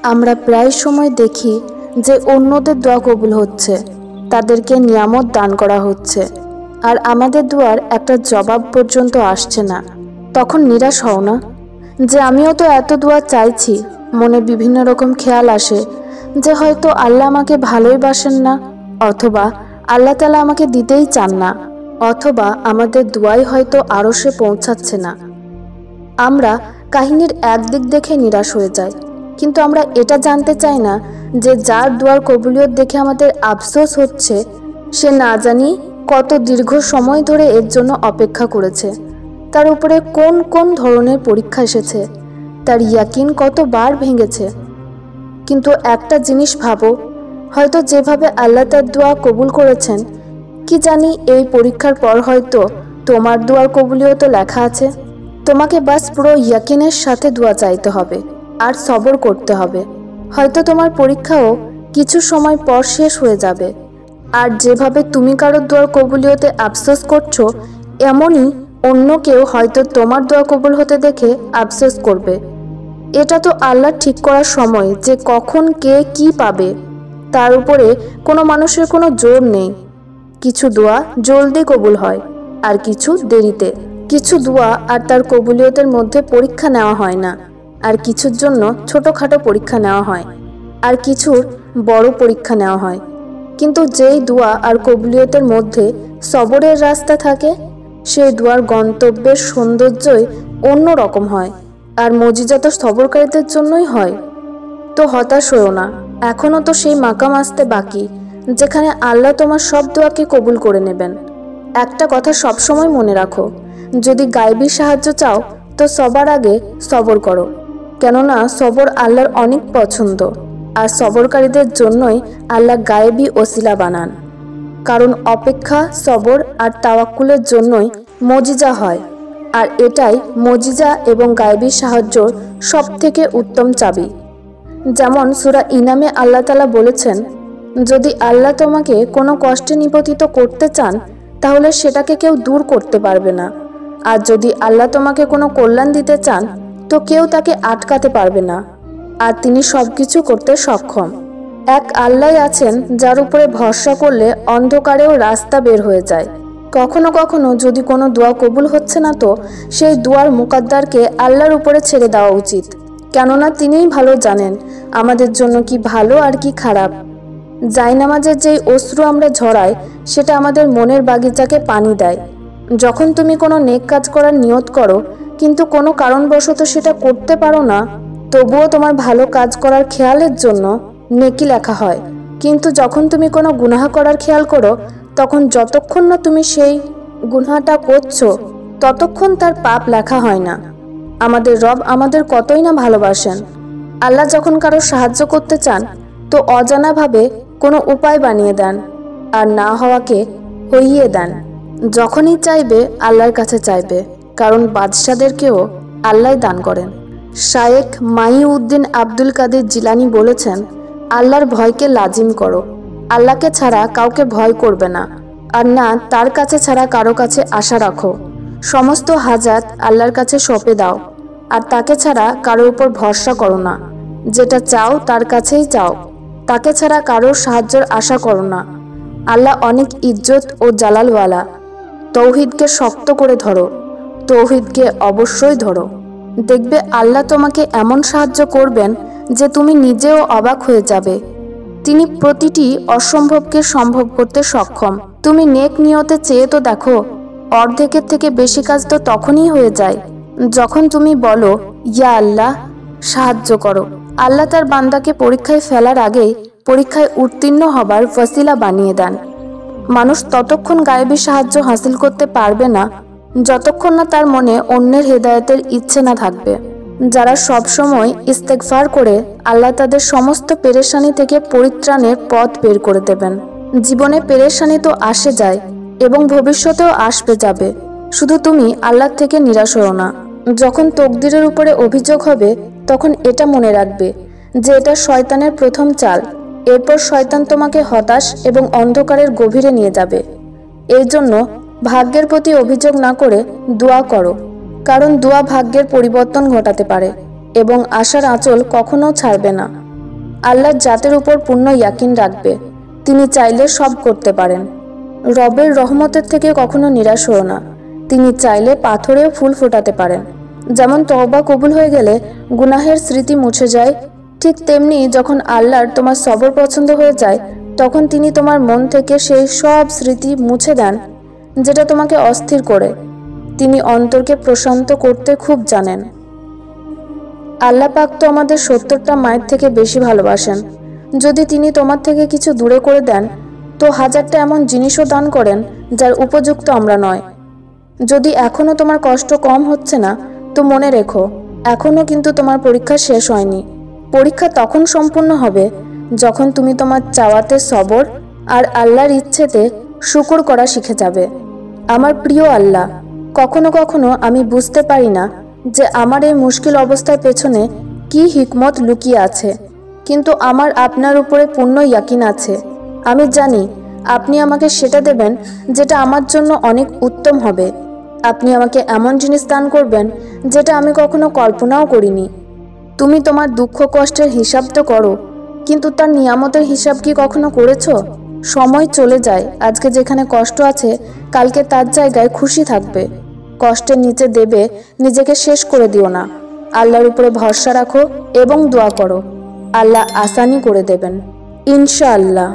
আমরা প্রায় সময় দেখি যে অন্যদের দোয়া কবুল হচ্ছে, তাদেরকে নিয়ামত দান করা হচ্ছে, আর আমাদের দোয়ার একটা জবাব পর্যন্ত আসছে না। তখন নিরাশ হও না যে আমিও তো এত দোয়া চাইছি। মনে বিভিন্ন রকম খেয়াল আসে যে হয়তো আল্লাহ আমাকে ভালোই বাসেন না, অথবা আল্লাহ তাআলা আমাকে দিতেই চান না, অথবা আমাদের দোয়াই হয়তো আরশে পৌঁছাচ্ছে না। আমরা কাহিনীর একদিক দেখে নিরাশ হয়ে যাই, কিন্তু আমরা এটা জানতে চাই না যে যার দোয়ার কবুলিয়ত দেখে আমাদের আফসোস হচ্ছে, সে না জানি কত দীর্ঘ সময় ধরে এর জন্য অপেক্ষা করেছে, তার উপরে কোন কোন ধরনের পরীক্ষা এসেছে, তার ইয়াকিন কতবার ভেঙেছে। কিন্তু একটা জিনিস ভাবো, হয়তো যেভাবে আল্লাহ তার দোয়া কবুল করেছেন, কি জানি এই পরীক্ষার পর হয়তো তোমার দোয়ার কবুলিয়ত লেখা আছে। তোমাকে বাস পুরো ইয়াকিনের সাথে দোয়া চাইতে হবে আর সবর করতে হবে। হয়তো তোমার পরীক্ষাও কিছু সময় পর শেষ হয়ে যাবে। আর যেভাবে তুমি কারোর দোয়ার কবুলিয়তে আফসোস করছো, এমনই অন্য কেউ হয়তো তোমার দোয়া কবুল হতে দেখে আফসোস করবে। এটা তো আল্লাহ ঠিক করার সময় যে কখন কে কি পাবে, তার উপরে কোনো মানুষের কোনো জোর নেই। কিছু দোয়া জলদি কবুল হয় আর কিছু দেরিতে। কিছু দোয়া আর তার কবুলিয়তের মধ্যে পরীক্ষা নেওয়া হয় না, আর কিছুর জন্য ছোটোখাটো পরীক্ষা নেওয়া হয়, আর কিছুর বড় পরীক্ষা নেওয়া হয়। কিন্তু যেই দোয়া আর কবুলিয়তের মধ্যে সবরের রাস্তা থাকে, সেই দোয়ার গন্তব্যের সৌন্দর্যই অন্য রকম হয়, আর মজিজা তো সবরকারীদের জন্যই হয়। তো হতাশ হও না, এখনও তো সেই মাকাম আসতে বাকি যেখানে আল্লাহ তোমার সব দোয়াকে কবুল করে নেবেন। একটা কথা সবসময় মনে রাখো, যদি গায়বী সাহায্য চাও তো সবার আগে সবর করো, কেননা সবর আল্লাহর অনেক পছন্দ, আর সবরকারীদের জন্যই আল্লাহ গায়েবী ওসিলা বানান। কারণ অপেক্ষা, সবর আর তাওয়াক্কুলের জন্যই মজিজা হয়, আর এটাই মজিজা এবং গায়েবী সাহায্যর সব থেকে উত্তম চাবি। যেমন সূরা ইনামে আল্লাহ তাআলা বলেছেন, যদি আল্লাহ তোমাকে কোনো কষ্টে নিপতিত করতে চান তাহলে সেটাকে কেউ দূর করতে পারবে না, আর যদি আল্লাহ তোমাকে কোনো কল্যাণ দিতে চান তো কেউ তাকে আটকাতে পারবে না, আর তিনি সবকিছু করতে সক্ষম। এক আল্লাহ আছেন যার উপরে ভরসা করলে অন্ধকারেও রাস্তা বের হয়ে যায়। কখনো কখনো যদি কোনো দোয়া কবুল হচ্ছে না তো সেই দোয়ার মুকদ্দারকে আল্লাহর উপরে ছেড়ে দেওয়া উচিত, কেননা তিনিই ভালো জানেন আমাদের জন্য কি ভালো আর কি খারাপ। জায়নামাজের যেই অশ্রু আমরা ঝরাই সেটা আমাদের মনের বাগিচাকে পানি দেয়। যখন তুমি কোনো নেক কাজ করার নিয়ত করো কিন্তু কোনো কারণবশত সেটা করতে পারো না, তবুও তোমার ভালো কাজ করার খেয়ালের জন্য নেকি লেখা হয়। কিন্তু যখন তুমি কোনো গুনাহ করার খেয়াল করো, তখন যতক্ষণ না তুমি সেই গুনাহটা করছো ততক্ষণ তার পাপ লেখা হয় না। আমাদের রব আমাদের কতই না ভালোবাসেন। আল্লাহ যখন কারো সাহায্য করতে চান তো অজানাভাবে কোনো উপায় বানিয়ে দেন, আর না হওয়াকে হইয়ে দেন। যখনই চাইবে আল্লাহর কাছে চাইবে, কারণ বাদশাদেরকেও আল্লাহ দান করেন। শায়েখ মাইউদ্দিন আব্দুল কাদের জিলানী বলেছেন, আল্লাহর ভয়কে লাজিম করো। আল্লাহকে ছাড়া কাউকে ভয় করবে না, আর না তার কাছে ছাড়া কারো কাছে আশা রাখো। সমস্ত হাজাত আল্লাহর কাছে সঁপে দাও, আর তাকে ছাড়া কারোর উপর ভরসা করো না। যেটা চাও তার কাছেই চাও, তাকে ছাড়া কারোর সাহায্যের আশা করো না। আল্লাহ অনেক ইজ্জত ও জালালওয়ালা। তৌহিদকে শক্ত করে ধরো, তৌহিদকে অবশ্যই ধরো। দেখবে আল্লাহ তোমাকে এমন সাহায্য করবেন যে তুমি নিজেও অবাক হয়ে যাবে। তিনি প্রতিটি অসম্ভবকে সম্ভব করতে সক্ষম। তুমি নেক নিয়তে চেয়ে তো দেখো, অর্ধেকের থেকে বেশি কাজ তো তখনই হয়ে যায় যখন তুমি বলো, ইয়া আল্লাহ সাহায্য করো। আল্লাহ তার বান্দাকে পরীক্ষায় ফেলার আগেই পরীক্ষায় উত্তীর্ণ হবার ওয়াসিলা বানিয়ে দেন। মানুষ ততক্ষণ গায়েবী সাহায্য হাসিল করতে পারবে না যতক্ষণ না তার মনে অন্যের হেদায়েতের ইচ্ছে না থাকবে। যারা সব সময় ইস্তেগফার করে আল্লাহ তাদের সমস্ত পেরেশানি থেকে পরিত্রাণের পথ বের করে দেবেন। জীবনে পেরেশানি তো আসে যায় এবং ভবিষ্যতেও আসবে যাবে, শুধু তুমি আল্লাহ থেকে নিরাশ হও না। যখন তকদিরের উপরে অভিযোগ হবে তখন এটা মনে রাখবে যে এটা শয়তানের প্রথম চাল। এরপর শয়তান তোমাকে হতাশ এবং অন্ধকারের গভীরে নিয়ে যাবে। এই জন্য ভাগ্যের প্রতি অভিযোগ না করে দোয়া করো, কারণ দোয়া ভাগ্যের পরিবর্তন ঘটাতে পারে এবং আশার আঁচল কখনো ছাড়বে না। আল্লাহর জাতের উপর পূর্ণ ইয়াকিন রাখবে। তিনি চাইলে সব করতে পারেন। রবের রহমতের থেকে কখনো নিরাশ হও না। তিনি চাইলে পাথরেও ফুল ফোটাতে পারেন। যেমন তওবা কবুল হয়ে গেলে গুনাহের স্মৃতি মুছে যায়, ঠিক তেমনি যখন আল্লাহর তোমার সবর পছন্দ হয়ে যায় তখন তিনি তোমার মন থেকে সেই সব স্মৃতি মুছে দেন যেটা তোমাকে অস্থির করে। তিনি অন্তরকে প্রশান্ত করতে খুব জানেন। আল্লাহ পাক তো আমাদের 70টা মায়ের থেকে বেশি ভালোবাসেন। যদি তিনি তোমার থেকে কিছু দূরে করে দেন তো 1000টা এমন জিনিসও দান করেন যার উপযুক্ত আমরা নয়। যদি এখনো তোমার কষ্ট কম হচ্ছে না তো মনে রেখো, এখনো কিন্তু তোমার পরীক্ষা শেষ হয়নি। পরীক্ষা তখন সম্পূর্ণ হবে যখন তুমি তোমার চাওয়াতে সবর আর আল্লাহর ইচ্ছেতে শুকর করা শিখে যাবে। আমার প্রিয় আল্লাহ, কখনো কখনো আমি বুঝতে পারি না যে আমার এই মুশকিল অবস্থার পেছনে কি হিকমত লুকিয়ে আছে, কিন্তু আমার আপনার উপরে পূর্ণ ইয়াকিন আছে। আমি জানি আপনি আমাকে সেটা দেবেন যেটা আমার জন্য অনেক উত্তম হবে। আপনি আমাকে এমন জিনিস দান করবেন যেটা আমি কখনো কল্পনাও করিনি। তুমি তোমার দুঃখ কষ্টের হিসাব তো করো, কিন্তু তার নিয়ামতের হিসাব কি কখনো করেছো? সময় চলে যায়, আজকে যেখানে কষ্ট আছে কালকে তার জায়গায় খুশি থাকবে। কষ্টের নিচে দেবে নিজেকে শেষ করে দিও না। আল্লাহর উপরে ভরসা রাখো এবং দোয়া করো, আল্লাহ আসানি করে দেবেন ইনশাআল্লাহ।